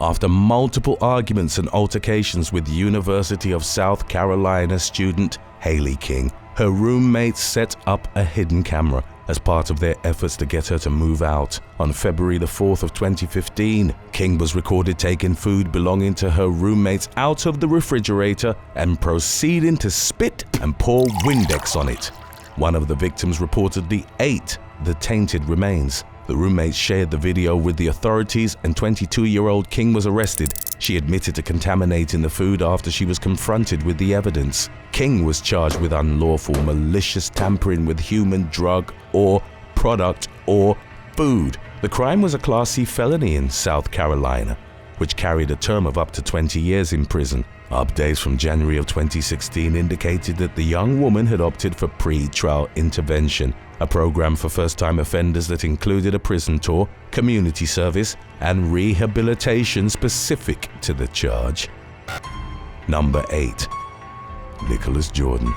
after multiple arguments and altercations with University of South Carolina student Hailey King. Her roommates set up a hidden camera as part of their efforts to get her to move out. On February the 4th of 2015, King was recorded taking food belonging to her roommates out of the refrigerator and proceeding to spit and pour Windex on it. One of the victims reportedly ate the tainted remains. The roommates shared the video with the authorities, and 22-year-old King was arrested. She admitted to contaminating the food after she was confronted with the evidence. King was charged with unlawful malicious tampering with human drug or product or food. The crime was a Class C felony in South Carolina, which carried a term of up to 20 years in prison. Updates from January of 2016 indicated that the young woman had opted for pre-trial intervention, a program for first-time offenders that included a prison tour, community service, and rehabilitation specific to the charge. Number 8. Nicholas Jordan.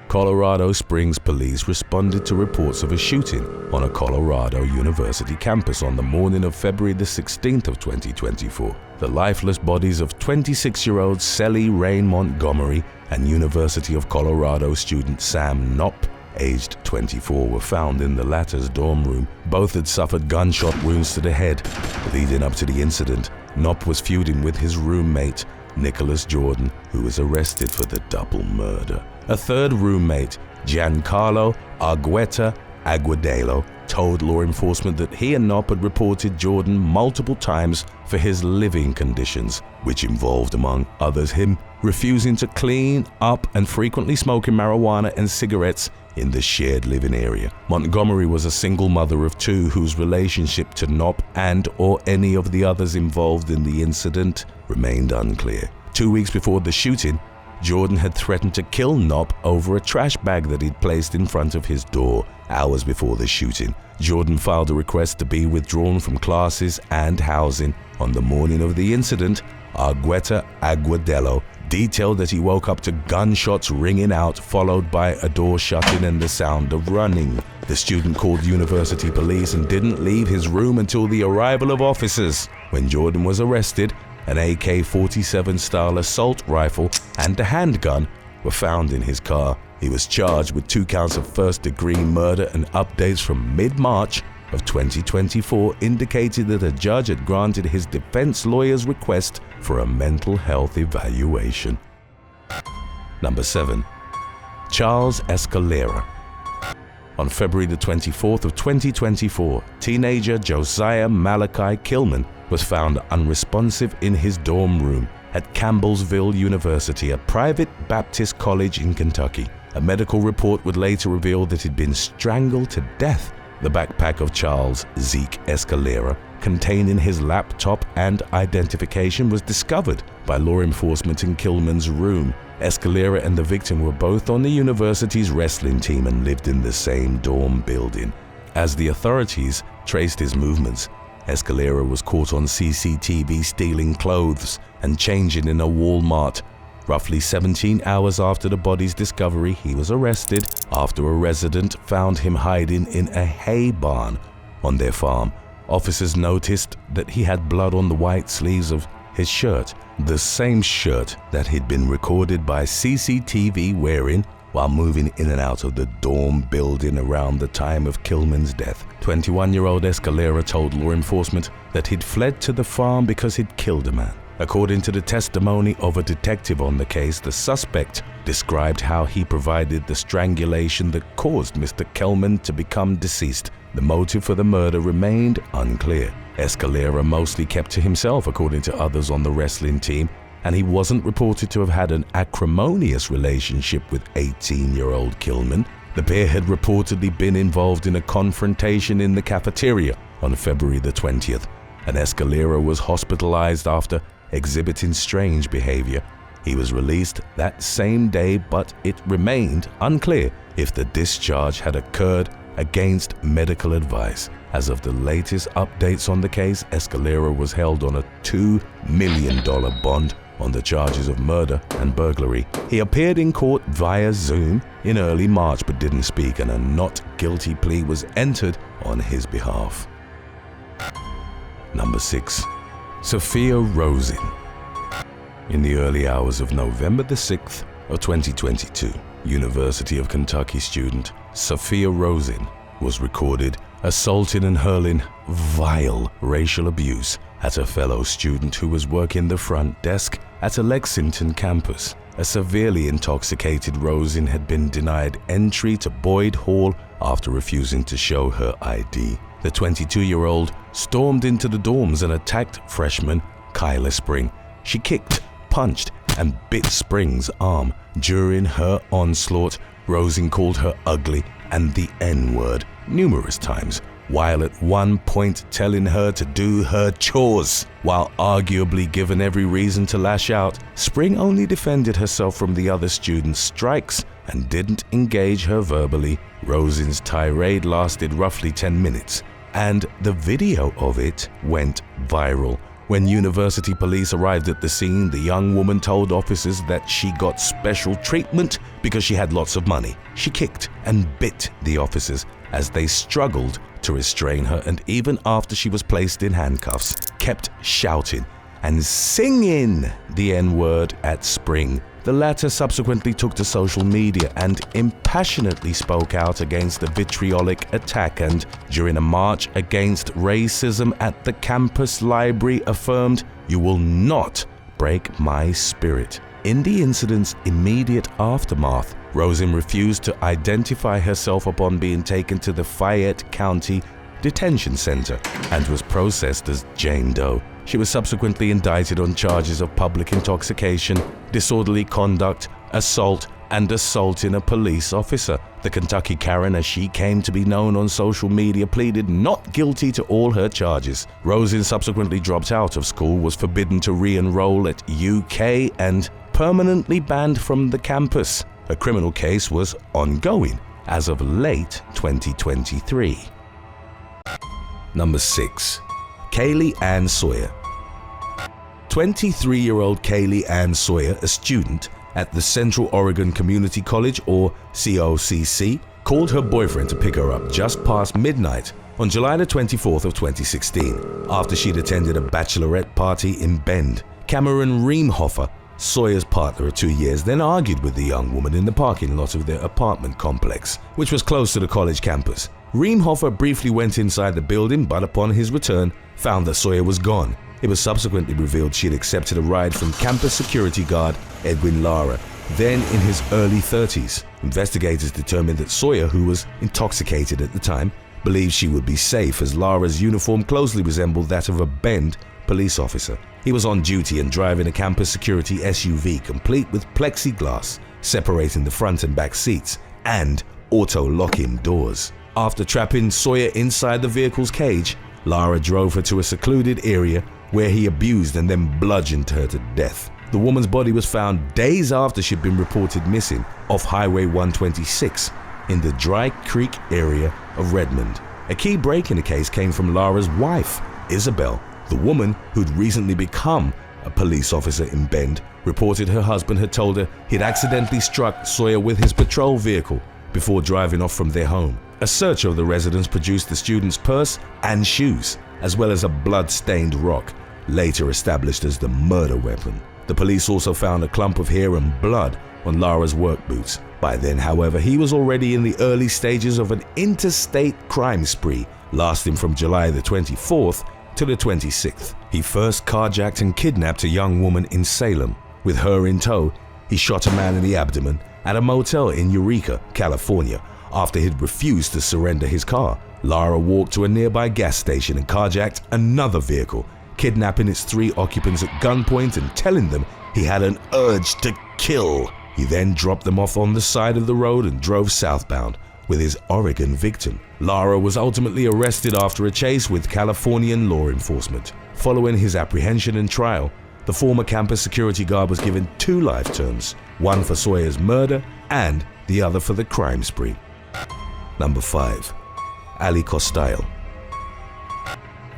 Colorado Springs police responded to reports of a shooting on a Colorado University campus on the morning of February the 16th of 2024. The lifeless bodies of 26-year-old Sally Rain Montgomery and University of Colorado student Sam Knopp, aged 24, were found in the latter's dorm room. Both had suffered gunshot wounds to the head. Leading up to the incident, Knopp was feuding with his roommate, Nicholas Jordan, who was arrested for the double murder. A third roommate, Giancarlo Argueta Aguadalo, told law enforcement that he and Knopp had reported Jordan multiple times for his living conditions, which involved, among others, him refusing to clean up and frequently smoking marijuana and cigarettes in the shared living area. Montgomery was a single mother of two whose relationship to Knopp and/or any of the others involved in the incident remained unclear. 2 weeks before the shooting, Jordan had threatened to kill Knopp over a trash bag that he'd placed in front of his door. Hours before the shooting, Jordan filed a request to be withdrawn from classes and housing. On the morning of the incident, Argueta Aguadalo detailed that he woke up to gunshots ringing out, followed by a door shutting and the sound of running. The student called university police and didn't leave his room until the arrival of officers. When Jordan was arrested, an AK-47 style assault rifle and a handgun were found in his car. He was charged with 2 counts of first-degree murder, and updates from mid-March of 2024 indicated that a judge had granted his defense lawyer's request for a mental health evaluation. Number 7. Charles Escalera. On February the 24th of 2024, teenager Josiah Malachi Kilman was found unresponsive in his dorm room at Campbellsville University, a private Baptist college in Kentucky. A medical report would later reveal that he'd been strangled to death. The backpack of Charles Zeke Escalera, containing his laptop and identification, was discovered by law enforcement in Kilman's room. Escalera and the victim were both on the university's wrestling team and lived in the same dorm building. As the authorities traced his movements, Escalera was caught on CCTV stealing clothes and changing in a Walmart. Roughly 17 hours after the body's discovery, he was arrested after a resident found him hiding in a hay barn on their farm. Officers noticed that he had blood on the white sleeves of his shirt, the same shirt that he'd been recorded by CCTV wearing while moving in and out of the dorm building around the time of Kilman's death. 21-year-old Escalera told law enforcement that he'd fled to the farm because he'd killed a man. According to the testimony of a detective on the case, the suspect described how he provided the strangulation that caused Mr. Kilman to become deceased. The motive for the murder remained unclear. Escalera mostly kept to himself, according to others on the wrestling team, and he wasn't reported to have had an acrimonious relationship with 18-year-old Kilman. The pair had reportedly been involved in a confrontation in the cafeteria on February the 20th, and Escalera was hospitalized after exhibiting strange behavior. He was released that same day, but it remained unclear if the discharge had occurred against medical advice. As of the latest updates on the case, Escalera was held on a $2 million bond on the charges of murder and burglary. He appeared in court via Zoom in early March but didn't speak, and a not guilty plea was entered on his behalf. Number 6. Sophia Rosen. In the early hours of November the 6th of 2022, University of Kentucky student Sophia Rosen was recorded assaulting and hurling vile racial abuse at a fellow student who was working the front desk at a Lexington campus. A severely intoxicated Rosen had been denied entry to Boyd Hall after refusing to show her ID. The 22-year-old stormed into the dorms and attacked freshman Kyla Spring. She kicked, punched, and bit Spring's arm. During her onslaught, Rosen called her ugly and the N-word numerous times, while at one point telling her to do her chores. While arguably given every reason to lash out, Spring only defended herself from the other students' strikes and didn't engage her verbally. Rosen's tirade lasted roughly 10 minutes, and the video of it went viral. When university police arrived at the scene, the young woman told officers that she got special treatment because she had lots of money. She kicked and bit the officers as they struggled to restrain her, and even after she was placed in handcuffs, kept shouting and singing the N-word at Spring. The latter subsequently took to social media and impassionately spoke out against the vitriolic attack, and during a march against racism at the campus library affirmed, "You will not break my spirit." In the incident's immediate aftermath, Rosen refused to identify herself upon being taken to the Fayette County Detention Center and was processed as Jane Doe. She was subsequently indicted on charges of public intoxication, disorderly conduct, assault, and assaulting a police officer. The Kentucky Karen, as she came to be known on social media, pleaded not guilty to all her charges. Rosen subsequently dropped out of school, was forbidden to re-enroll at UK, and permanently banned from the campus. A criminal case was ongoing as of late 2023. Number 6. Kaylee Ann Sawyer. 23-year-old Kaylee Ann Sawyer, a student at the Central Oregon Community College, or COCC, called her boyfriend to pick her up just past midnight on July the 24th of 2016 after she'd attended a bachelorette party in Bend. Cameron Reemhofer, Sawyer's partner of 2 years, then argued with the young woman in the parking lot of their apartment complex, which was close to the college campus. Reemhofer briefly went inside the building, but upon his return, found that Sawyer was gone. It was subsequently revealed she had accepted a ride from campus security guard Edwin Lara, then in his early 30s. Investigators determined that Sawyer, who was intoxicated at the time, believed she would be safe as Lara's uniform closely resembled that of a Bend police officer. He was on duty and driving a campus security SUV complete with plexiglass separating the front and back seats and auto-locking doors. After trapping Sawyer inside the vehicle's cage, Lara drove her to a secluded area where he abused and then bludgeoned her to death. The woman's body was found days after she'd been reported missing off Highway 126 in the Dry Creek area of Redmond. A key break in the case came from Lara's wife, Isabel. The woman, who'd recently become a police officer in Bend, reported her husband had told her he'd accidentally struck Sawyer with his patrol vehicle before driving off from their home. A search of the residence produced the student's purse and shoes, as well as a blood-stained rock, later established as the murder weapon. The police also found a clump of hair and blood on Lara's work boots. By then, however, he was already in the early stages of an interstate crime spree, lasting from July the 24th to the 26th. He first carjacked and kidnapped a young woman in Salem. With her in tow, he shot a man in the abdomen at a motel in Eureka, California, after he'd refused to surrender his car. Lara walked to a nearby gas station and carjacked another vehicle, kidnapping its 3 occupants at gunpoint and telling them he had an urge to kill. He then dropped them off on the side of the road and drove southbound with his Oregon victim. Lara was ultimately arrested after a chase with Californian law enforcement. Following his apprehension and trial, the former campus security guard was given 2 life terms, one for Sawyer's murder and the other for the crime spree. Number 5. Ali Costello.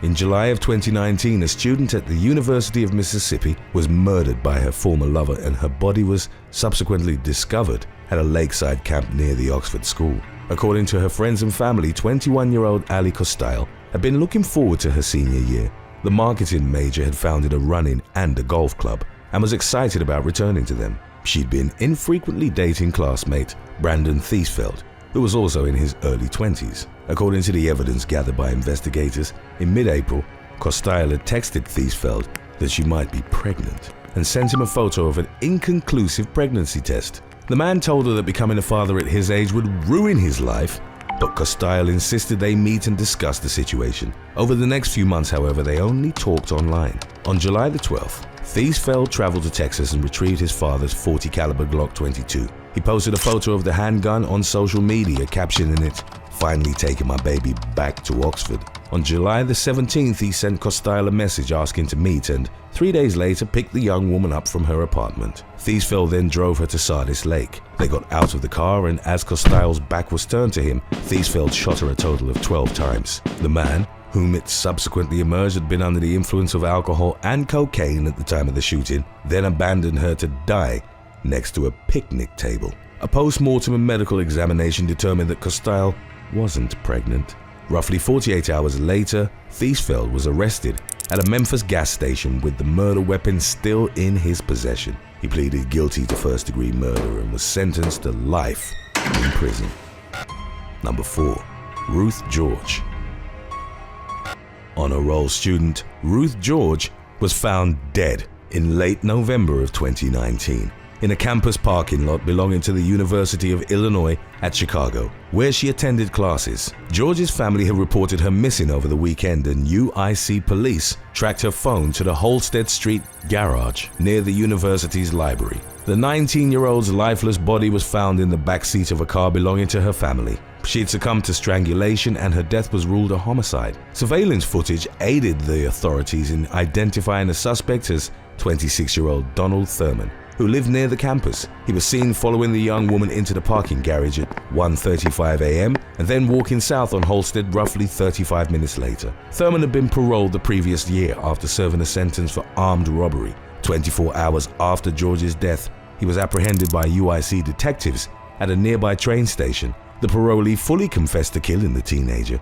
In July of 2019, a student at the University of Mississippi was murdered by her former lover, and her body was subsequently discovered at a lakeside camp near the Oxford school. According to her friends and family, 21-year-old Ali Costello had been looking forward to her senior year. the marketing major had founded a running and a golf club and was excited about returning to them. She'd been infrequently dating classmate Brandon Thiesfeld, who was also in his early 20s. According to the evidence gathered by investigators, in mid-April, Costa had texted Thiesfeld that she might be pregnant and sent him a photo of an inconclusive pregnancy test. The man told her that becoming a father at his age would ruin his life, but Costa insisted they meet and discuss the situation. Over the next few months, however, they only talked online. On July the 12th, Thiesfeld traveled to Texas and retrieved his father's .40 caliber Glock 22. He posted a photo of the handgun on social media, captioning it, "Finally taking my baby back to Oxford." On July the 17th, he sent Costa a message asking to meet and 3 days later picked the young woman up from her apartment. Thiesfeld then drove her to Sardis Lake. They got out of the car and as Costa's back was turned to him, Thiesfeld shot her a total of 12 times. The man, whom it subsequently emerged had been under the influence of alcohol and cocaine at the time of the shooting, then abandoned her to die next to a picnic table. A post-mortem and medical examination determined that Costa wasn't pregnant. Roughly 48 hours later, Thiesfeld was arrested at a Memphis gas station with the murder weapon still in his possession. He pleaded guilty to first-degree murder and was sentenced to life in prison. Number 4. Ruth George. Honor roll student Ruth George was found dead in late November of 2019 in a campus parking lot belonging to the University of Illinois at Chicago, where she attended classes. George's family had reported her missing over the weekend and UIC police tracked her phone to the Holstead Street garage near the university's library. The 19-year-old's lifeless body was found in the backseat of a car belonging to her family. She had succumbed to strangulation and her death was ruled a homicide. Surveillance footage aided the authorities in identifying the suspect as 26-year-old Donald Thurman, who lived near the campus. He was seen following the young woman into the parking garage at 1:35 a.m. and then walking south on Holstead roughly 35 minutes later. Thurman had been paroled the previous year after serving a sentence for armed robbery. 24 hours after George's death, he was apprehended by UIC detectives at a nearby train station. The parolee fully confessed to killing the teenager.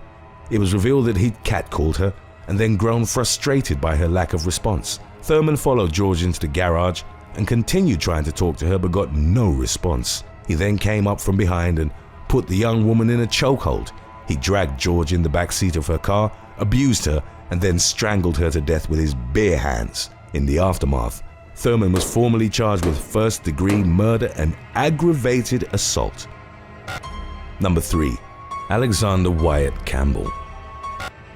It was revealed that he'd catcalled her and then grown frustrated by her lack of response. Thurman followed George into the garage and continued trying to talk to her but got no response. He then came up from behind and put the young woman in a chokehold. He dragged George in the back seat of her car, abused her, and then strangled her to death with his bare hands. In the aftermath, Thurman was formally charged with first-degree murder and aggravated assault. Number 3. Alexander Wyatt Campbell.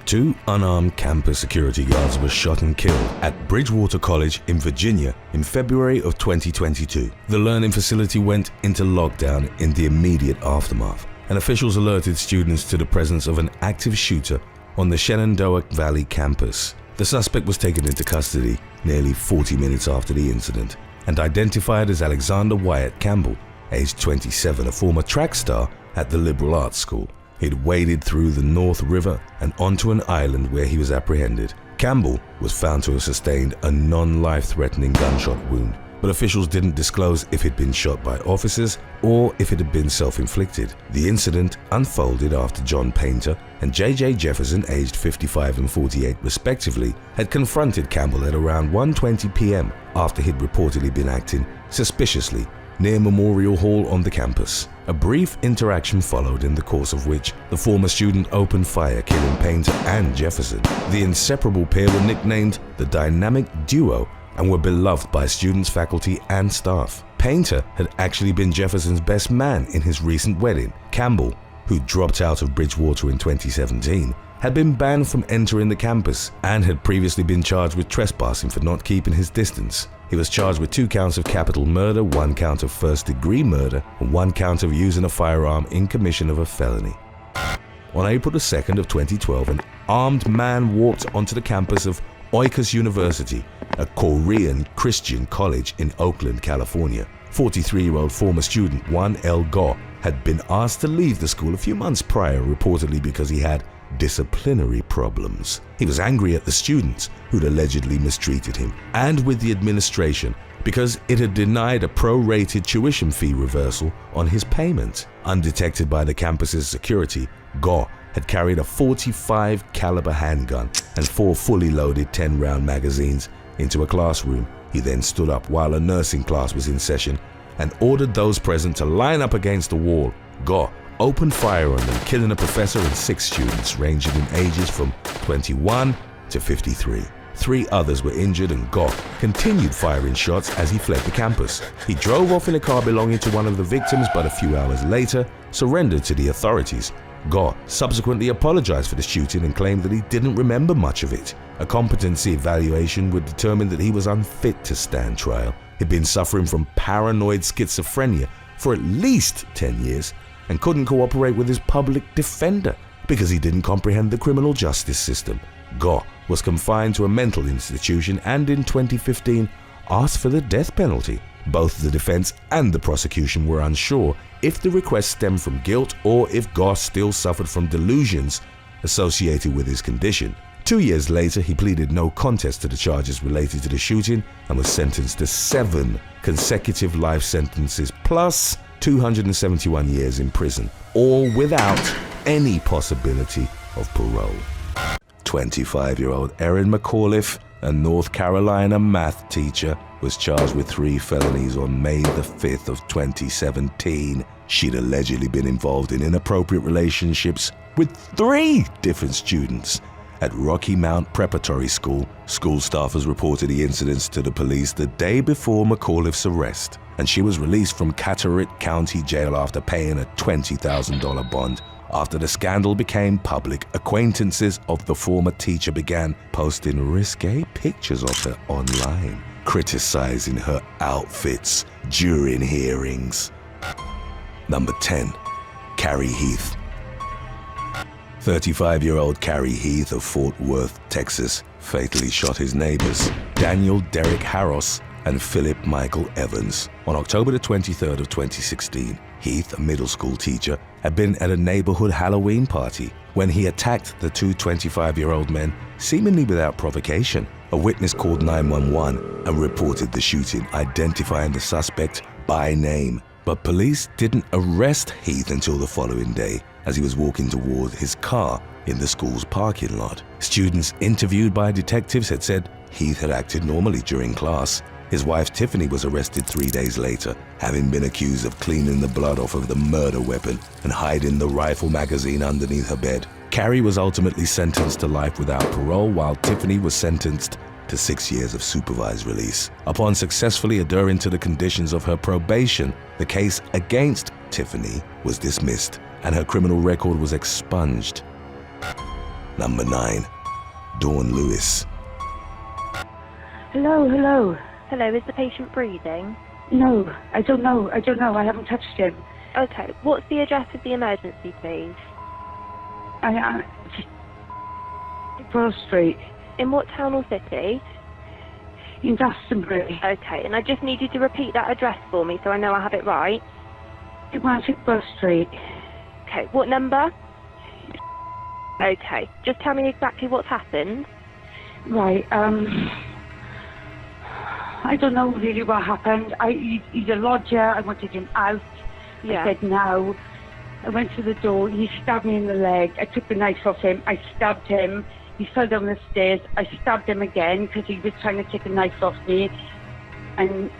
2 unarmed campus security guards were shot and killed at Bridgewater College in Virginia in February of 2022. The learning facility went into lockdown in the immediate aftermath, and officials alerted students to the presence of an active shooter on the Shenandoah Valley campus. The suspect was taken into custody nearly 40 minutes after the incident and identified as Alexander Wyatt Campbell, aged 27, a former track star at the Liberal Arts School. He'd waded through the North River and onto an island where he was apprehended. Campbell was found to have sustained a non-life-threatening gunshot wound, but officials didn't disclose if he'd been shot by officers or if it had been self-inflicted. The incident unfolded after John Painter and J.J. Jefferson, aged 55 and 48 respectively, had confronted Campbell at around 1:20 p.m. after he'd reportedly been acting suspiciously near Memorial Hall on the campus. A brief interaction followed, in the course of which the former student opened fire, killing Painter and Jefferson. The inseparable pair were nicknamed the Dynamic Duo and were beloved by students, faculty, and staff. Painter had actually been Jefferson's best man in his recent wedding. Campbell, who dropped out of Bridgewater in 2017, had been banned from entering the campus and had previously been charged with trespassing for not keeping his distance. He was charged with 2 counts of capital murder, 1 count of first-degree murder, and 1 count of using a firearm in commission of a felony. On April 2nd of 2012, an armed man walked onto the campus of Oikos University, a Korean Christian college in Oakland, California. 43-year-old former student Won L. Go had been asked to leave the school a few months prior, reportedly because he had disciplinary problems. He was angry at the students who'd allegedly mistreated him and with the administration because it had denied a prorated tuition fee reversal on his payment. Undetected by the campus's security, Go had carried a 45 caliber handgun and 4 fully loaded 10-round magazines into a classroom. He then stood up while a nursing class was in session and ordered those present to line up against the wall. Goh opened fire on them, killing a professor and 6 students ranging in ages from 21 to 53. 3 others were injured, and Goh continued firing shots as he fled the campus. He drove off in a car belonging to one of the victims, but a few hours later surrendered to the authorities. Goh subsequently apologized for the shooting and claimed that he didn't remember much of it. A competency evaluation would determine that he was unfit to stand trial. He'd been suffering from paranoid schizophrenia for at least 10 years and couldn't cooperate with his public defender because he didn't comprehend the criminal justice system. Goh was confined to a mental institution and in 2015 asked for the death penalty. Both the defense and the prosecution were unsure if the request stemmed from guilt or if Goh still suffered from delusions associated with his condition. 2 years later, he pleaded no contest to the charges related to the shooting and was sentenced to 7 consecutive life sentences plus 271 years in prison, all without any possibility of parole. 25-year-old Erin McAuliffe, a North Carolina math teacher, was charged with 3 felonies on May the 5th of 2017. She'd allegedly been involved in inappropriate relationships with 3 different students. At Rocky Mount Preparatory School, school staffers reported the incidents to the police the day before McAuliffe's arrest, and she was released from Carteret County Jail after paying a $20,000 bond. After the scandal became public, acquaintances of the former teacher began posting risque pictures of her online, criticizing her outfits during hearings. Number 10. Carrie Heath. 35-year-old Carrie Heath of Fort Worth, Texas, fatally shot his neighbors, Daniel Derek Harros and Philip Michael Evans. On October the 23rd of 2016, Heath, a middle school teacher, had been at a neighborhood Halloween party when he attacked the 2 25-year-old men, seemingly without provocation. A witness called 911 and reported the shooting, identifying the suspect by name. But police didn't arrest Heath until the following day, as he was walking toward his car in the school's parking lot. Students interviewed by detectives had said Heath had acted normally during class. His wife Tiffany was arrested 3 days later, having been accused of cleaning the blood off of the murder weapon and hiding the rifle magazine underneath her bed. Carrie was ultimately sentenced to life without parole, while Tiffany was sentenced to 6 years of supervised release. Upon successfully adhering to the conditions of her probation, the case against Tiffany was dismissed and her criminal record was expunged. Number 9. Dawn Lewis. Hello. Hello, is the patient breathing? No, I don't know. I haven't touched him. Okay, what's the address of the emergency, please? Pearl Street. In what town or city? In Glastonbury. Okay, and I just need you to repeat that address for me so I know I have it right. Pearl Street. Okay, what number? Okay, just tell me exactly what's happened. Right, I don't know really what happened. He's a lodger. I wanted him out. Yeah. I said no. I went to the door. He stabbed me in the leg. I took the knife off him. I stabbed him. He fell down the stairs. I stabbed him again because he was trying to take a knife off me. And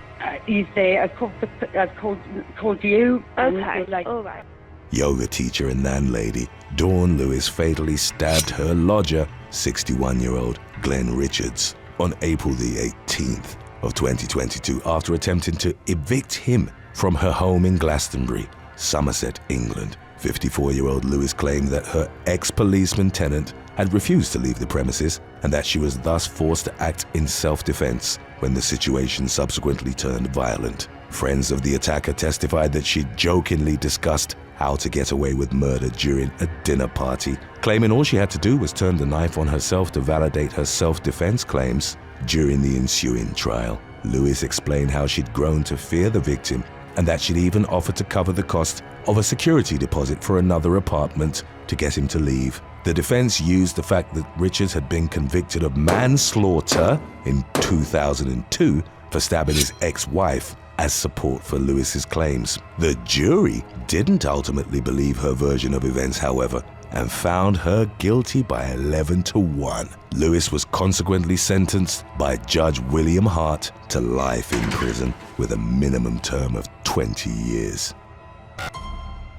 he's there. I called you. Okay, all right. Yoga teacher and landlady Dawn Lewis fatally stabbed her lodger, 61-year-old Glenn Richards, on April the 18th of 2022 after attempting to evict him from her home in Glastonbury, Somerset, England. 54-year-old Lewis claimed that her ex-policeman tenant had refused to leave the premises and that she was thus forced to act in self-defense when the situation subsequently turned violent. Friends of the attacker testified that she jokingly discussed how to get away with murder during a dinner party, claiming all she had to do was turn the knife on herself to validate her self-defense claims. During the ensuing trial, Lewis explained how she'd grown to fear the victim and that she'd even offered to cover the cost of a security deposit for another apartment to get him to leave. The defense used the fact that Richards had been convicted of manslaughter in 2002 for stabbing his ex-wife as support for Lewis's claims. The jury didn't ultimately believe her version of events, however, and found her guilty by 11-1. Lewis was consequently sentenced by Judge William Hart to life in prison with a minimum term of 20 years.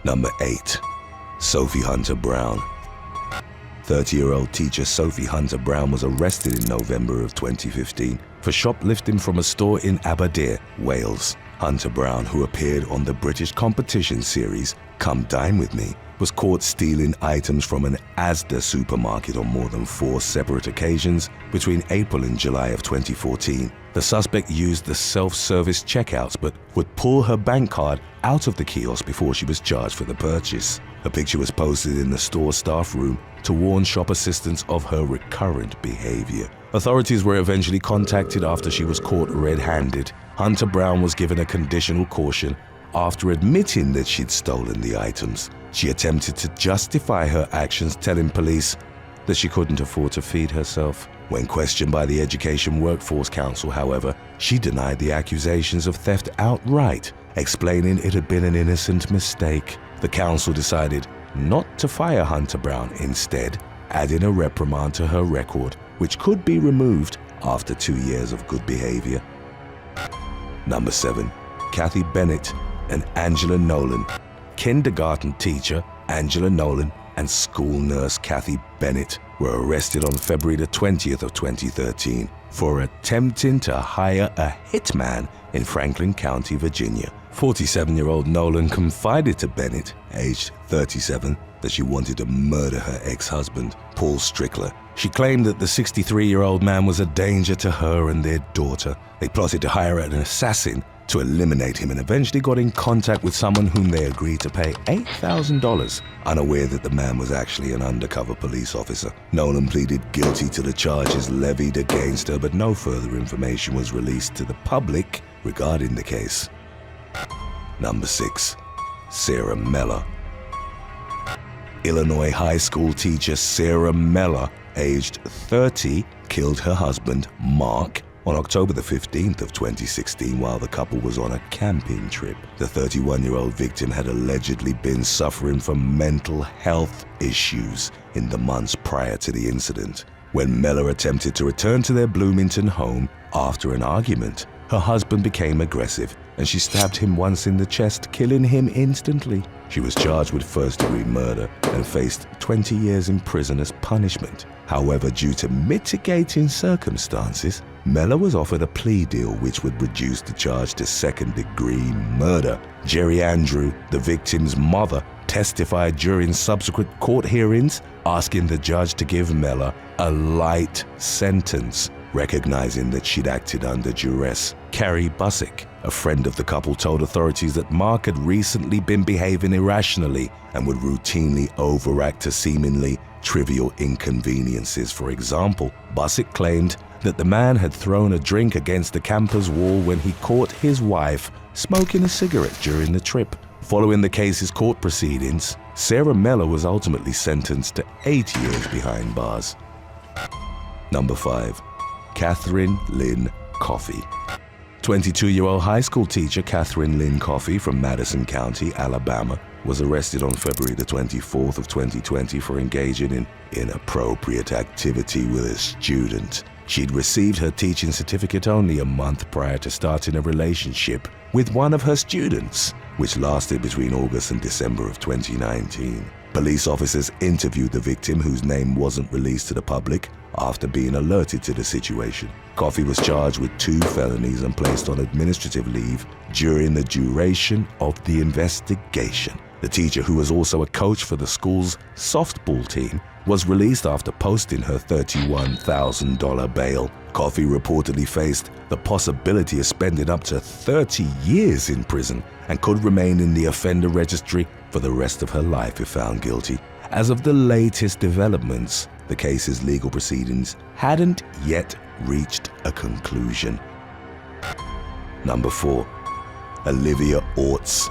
Number 8. Sophie Hunter Brown. 30-year-old teacher Sophie Hunter Brown was arrested in November of 2015 for shoplifting from a store in Aberdare, Wales. Hunter Brown, who appeared on the British competition series Come Dine With Me, was caught stealing items from an Asda supermarket on more than 4 separate occasions between April and July of 2014. The suspect used the self-service checkouts but would pull her bank card out of the kiosk before she was charged for the purchase. A picture was posted in the store staff room to warn shop assistants of her recurrent behavior. Authorities were eventually contacted after she was caught red-handed. Hunter Brown was given a conditional caution after admitting that she'd stolen the items. She attempted to justify her actions, telling police that she couldn't afford to feed herself. When questioned by the Education Workforce Council, however, she denied the accusations of theft outright, explaining it had been an innocent mistake. The council decided not to fire Hunter Brown, instead adding a reprimand to her record, which could be removed after 2 years of good behavior. Number 7. Kathy Bennett and Angela Nolan. Kindergarten teacher Angela Nolan and school nurse Kathy Bennett were arrested on February the 20th of 2013 for attempting to hire a hitman in Franklin County, Virginia. 47-year-old Nolan confided to Bennett, aged 37, that she wanted to murder her ex-husband, Paul Strickler. She claimed that the 63-year-old man was a danger to her and their daughter. They plotted to hire an assassin to eliminate him and eventually got in contact with someone whom they agreed to pay $8,000, unaware that the man was actually an undercover police officer. Nolan pleaded guilty to the charges levied against her, but no further information was released to the public regarding the case. Number 6. Sarah Mela. Illinois high school teacher Sarah Mela, aged 30, killed her husband, Mark, on October the 15th of 2016 while the couple was on a camping trip. The 31-year-old victim had allegedly been suffering from mental health issues in the months prior to the incident. When Mela attempted to return to their Bloomington home after an argument, her husband became aggressive and she stabbed him once in the chest, killing him instantly. She was charged with first-degree murder and faced 20 years in prison as punishment. However, due to mitigating circumstances, Mela was offered a plea deal which would reduce the charge to second-degree murder. Jerry Andrew, the victim's mother, testified during subsequent court hearings, asking the judge to give Mela a light sentence, recognizing that she'd acted under duress. Carrie Busick, a friend of the couple, told authorities that Mark had recently been behaving irrationally and would routinely overact to seemingly trivial inconveniences. For example, Busick claimed that the man had thrown a drink against the camper's wall when he caught his wife smoking a cigarette during the trip. Following the case's court proceedings, Sarah Mela was ultimately sentenced to 8 years behind bars. Number 5. Katherine Lyn Coffee. 22-year-old high school teacher Katherine Lyn Coffee from Madison County, Alabama, was arrested on February the 24th of 2020 for engaging in inappropriate activity with a student. She'd received her teaching certificate only a month prior to starting a relationship with one of her students, which lasted between August and December of 2019. Police officers interviewed the victim, whose name wasn't released to the public, after being alerted to the situation. Coffee was charged with 2 felonies and placed on administrative leave during the duration of the investigation. The teacher, who was also a coach for the school's softball team, was released after posting her $31,000 bail. Coffee reportedly faced the possibility of spending up to 30 years in prison and could remain in the offender registry for the rest of her life if found guilty. As of the latest developments, the case's legal proceedings hadn't yet reached a conclusion. Number 4. Olivia Arts.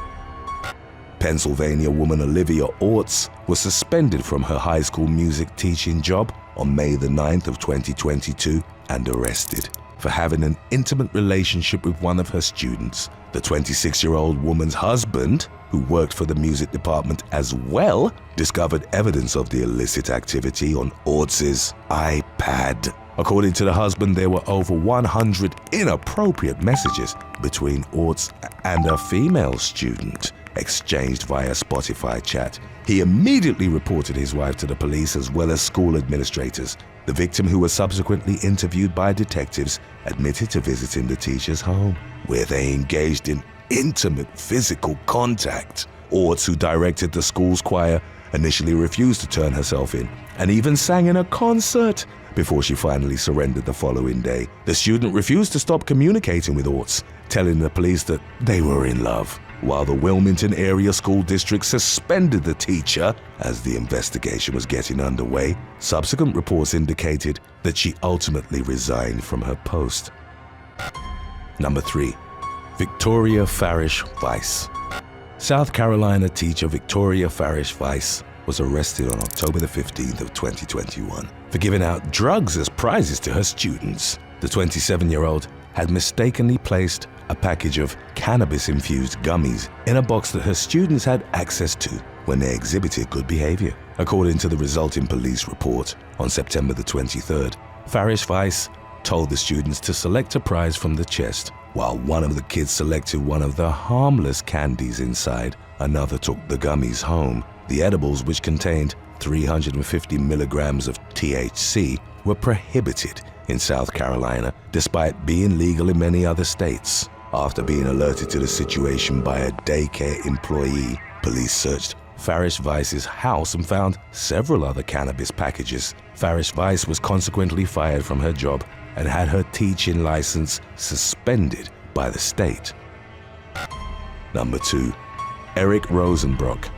Pennsylvania woman Olivia Arts was suspended from her high school music teaching job on May the 9th of 2022 and arrested. for having an intimate relationship with one of her students. The 26-year-old woman's husband, who worked for the music department as well, discovered evidence of the illicit activity on Orts' iPad. According to the husband, there were over 100 inappropriate messages between Orts and a female student, exchanged via Spotify chat. He immediately reported his wife to the police as well as school administrators. The victim, who was subsequently interviewed by detectives, admitted to visiting the teacher's home, where they engaged in intimate physical contact. Orts, who directed the school's choir, initially refused to turn herself in and even sang in a concert before she finally surrendered the following day. The student refused to stop communicating with Orts, telling the police that they were in love, while the Wilmington Area School District suspended the teacher as the investigation was getting underway. Subsequent reports indicated that she ultimately resigned from her post. Number 3. Victoria Farish Weiss. South Carolina teacher Victoria Farish Weiss was arrested on October the 15th of 2021 for giving out drugs as prizes to her students. The 27-year-old had mistakenly placed a package of cannabis-infused gummies in a box that her students had access to when they exhibited good behavior. According to the resulting police report, on September the 23rd, Farish Weiss told the students to select a prize from the chest. While one of the kids selected one of the harmless candies inside, another took the gummies home. The edibles, which contained 350 milligrams of THC, were prohibited in South Carolina, despite being legal in many other states. After being alerted to the situation by a daycare employee, police searched Farish Weiss's house and found several other cannabis packages. Farish Weiss was consequently fired from her job and had her teaching license suspended by the state. Number 2. Eric Rosenbrook.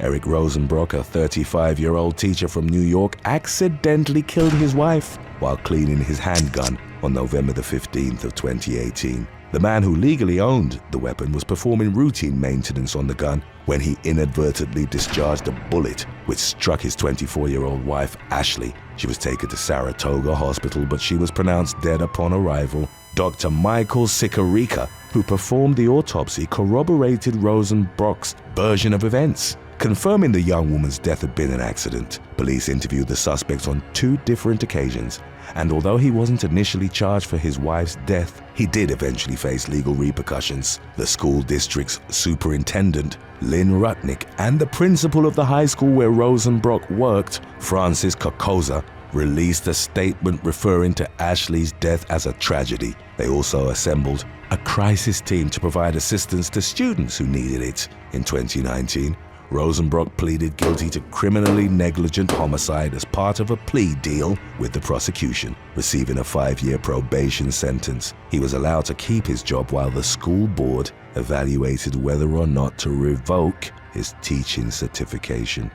Eric Rosenbrook, a 35-year-old teacher from New York, accidentally killed his wife while cleaning his handgun on November the 15th of 2018. The man, who legally owned the weapon, was performing routine maintenance on the gun when he inadvertently discharged a bullet which struck his 24-year-old wife, Ashley. She was taken to Saratoga Hospital, but she was pronounced dead upon arrival. Dr. Michael Sikorica, who performed the autopsy, corroborated Rosenbrook's version of events, confirming the young woman's death had been an accident. Police interviewed the suspect on 2 different occasions, and although he wasn't initially charged for his wife's death, he did eventually face legal repercussions. The school district's superintendent, Lynn Rutnick, and the principal of the high school where Rosenbrook worked, Francis Cossa, released a statement referring to Ashley's death as a tragedy. They also assembled a crisis team to provide assistance to students who needed it. In 2019, Rosenbrook pleaded guilty to criminally negligent homicide as part of a plea deal with the prosecution, receiving a 5-year probation sentence. He was allowed to keep his job while the school board evaluated whether or not to revoke his teaching certification.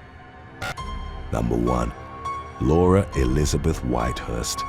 Number 1. Laura Elizabeth Whitehurst.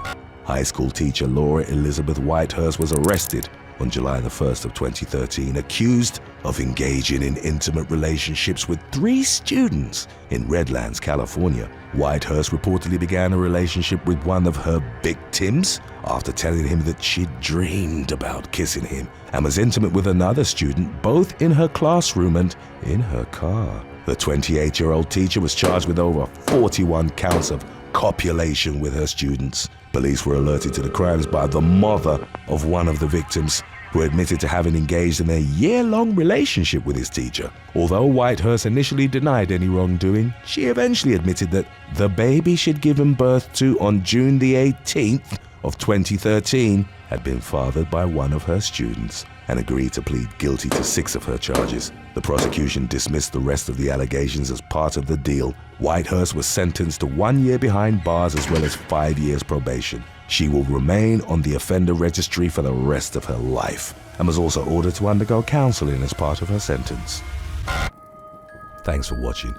High school teacher Laura Elizabeth Whitehurst was arrested on July the 1st of 2013, accused of engaging in intimate relationships with 3 students in Redlands, California. Whitehurst reportedly began a relationship with one of her victims after telling him that she'd dreamed about kissing him, and was intimate with another student, both in her classroom and in her car. The 28-year-old teacher was charged with over 41 counts of copulation with her students. Police were alerted to the crimes by the mother of one of the victims, who admitted to having engaged in a year-long relationship with his teacher. Although Whitehurst initially denied any wrongdoing, she eventually admitted that the baby she'd given birth to on June the 18th of 2013 had been fathered by one of her students, and agreed to plead guilty to 6 of her charges. The prosecution dismissed the rest of the allegations as part of the deal. Whitehurst was sentenced to 1 year behind bars as well as 5 years probation. She will remain on the offender registry for the rest of her life, and was also ordered to undergo counseling as part of her sentence. Thanks for watching.